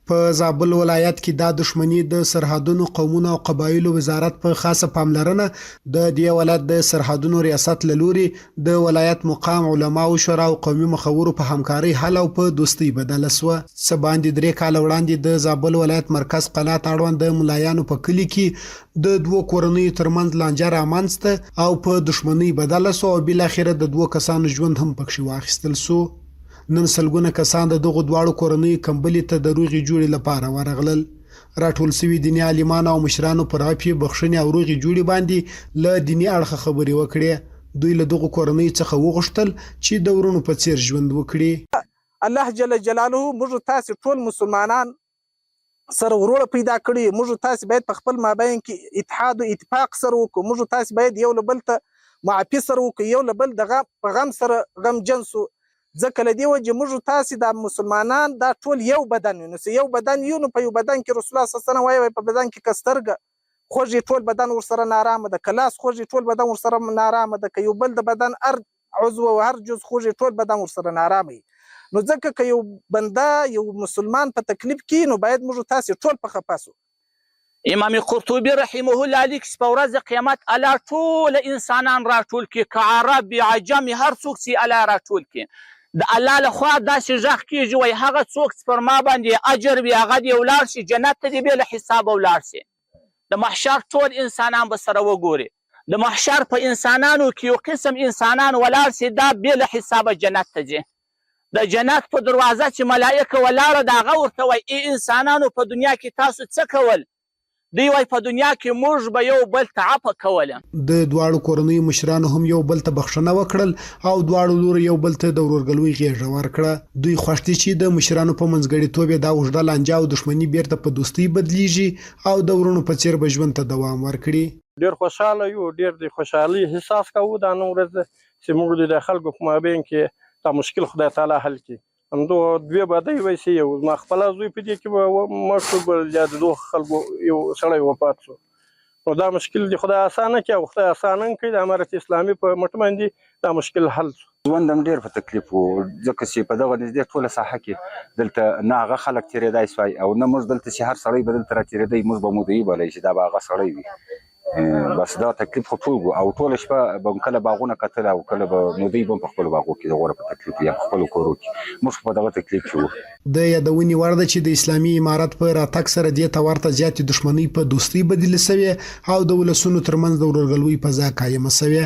په زابل ولایت کې د دښمنۍ د سرحدونو قومونو او قبایلو وزارت په خاصه پاملرنه د دې ولایت د سرحدونو ریاست لوري د ولایت مقام علما او شورا او قومي مخورو په همکاري حل او په دوستۍ بدل سو. سباندې 3 کال وړاندې د زابل ولایت مرکز قنات اړوند د ملایانو په کلی کې د 2 کورنیو ترمنځ لانجه رامنځته او په دښمنۍ بدل سو او بل اخر د 2 کسانو ژوند هم پکښې واخیستل سو. نن سلګونه کسان د دغه دواړو کورنیو کمبلې ته د روغې جوړې لپاره ورغلل. راټول سوي دیني عالمانو او مشرانو پر عافیه بخښنې او روغې جوړې باندې له دیني اړخه خبرې وکړې. دوی له دغه کورنیو څخه وغوښتل چې د ورونو په څیر ژوند وکړي. الله جل جلاله موږ تاسو ټول مسلمانان سره ورور پیدا کړی. موږ تاسو باید په خپل مابین کې اتحاد او اتفاق سره وکړو. موږ تاسو باید یو له بل ته معافي سره وکړو، یو له بل دغه په غم سره غمجن سو. ځکه له دې وجې موږ تاسې د مسلمانان دا ټول یو بدن یو. نو یو بدن یو، نو په یو بدن کې رسول الله صلی الله علیه وسلم وایي په بدن کې که سترګه خوږې ټول بدن ورسره نارامه ده، که لاس خوږې ټول بدن ورسره نارامه ده، که یو بل د بدن هر عضو او هر جز خوږې ټول بدن ورسره نارامه وي. نو ځکه که یو بنده یو مسلمان په تکلیف کې، نو باید موږ تاسې ټول په خفه سو. امام قرطبي رحمه الله لیکي په ورځ قیامت الله ټول انسانان راټول کړي، که عرب عجم هر څوک چې الله راټول کړي. د الله لخوا داسې غږ کېږي وایي هغه څوک چې پر ما باندې اجر وي هغه دې ولاړ شي جنت ته دې بې له حسابه ولاړ شي. د محشر ټول انسانان به سره وګوري. د محشر په انسانانو کې یو قسم انسانان ولاړ شي دا بې له حسابه جنت ته ځي. د جنت په دروازه چې ملایکه ولاړه ده هغه ورته وایي ای انسانانو په دنیا کې تاسو څه کول؟ دوی وایي په دنیا کې موږ به یو بل ته عفه کوله. د دواړو کورنیو مشرانو هم یو بل ته بخښنه وکړل او دواړو لورو یو بل ته د ورورګلوۍ غېږه ورکړه. دوی خوښ دي چې د مشرانو په منځګړیتوب دا اوږده لانجه او دښمني بیرته په دوستۍ بدلیږي او د ورونو په څیر به ژوند ته دوام ورکړي. ډېر خوشحاله یو، ډېر د خوشحالۍ احساس کوو دا نن ورځ چې موږ د خلکو په مابین کې دا مشکل خدای تعالی حل کړي. همدو 2 بدۍ ویسې یو زما خپله زوی په دې کې مړ شو، بل د 2 خلکو یو سړی وفات شو. نو دا مشکل د خدای اسانه کړي او خدای اسانه کړي د امارت اسلامي په مټ باندې دا مشکل حل شو. ژوند هم ډېر په تکلیف و، ځکه چې په دغه نږدې ټوله ساحه کې دلته نه هغه خلک تېرېدای سوای او نه موږ دلته چې هر سړی به دلته راتېرېدی موږ به مدعي بلئ چې دا به هغه سړی وي. بس دا تکلیف خو ټول و او ټوله شپه به کله باغونه کتل او کله به مدعي به په خپلو باغو کې د غوره په تکلیف یا په خپلو کورو کې موږ په دغه تکلیف کې وو. د یادونې وړ ده چې د اسلامي امارت په راتګ سره دې ته ورته زیاتې دښمنۍ په دوستۍ بدلې سوې او د ولسونو ترمنځ د ورورګلوۍ فضا قایمه سوې.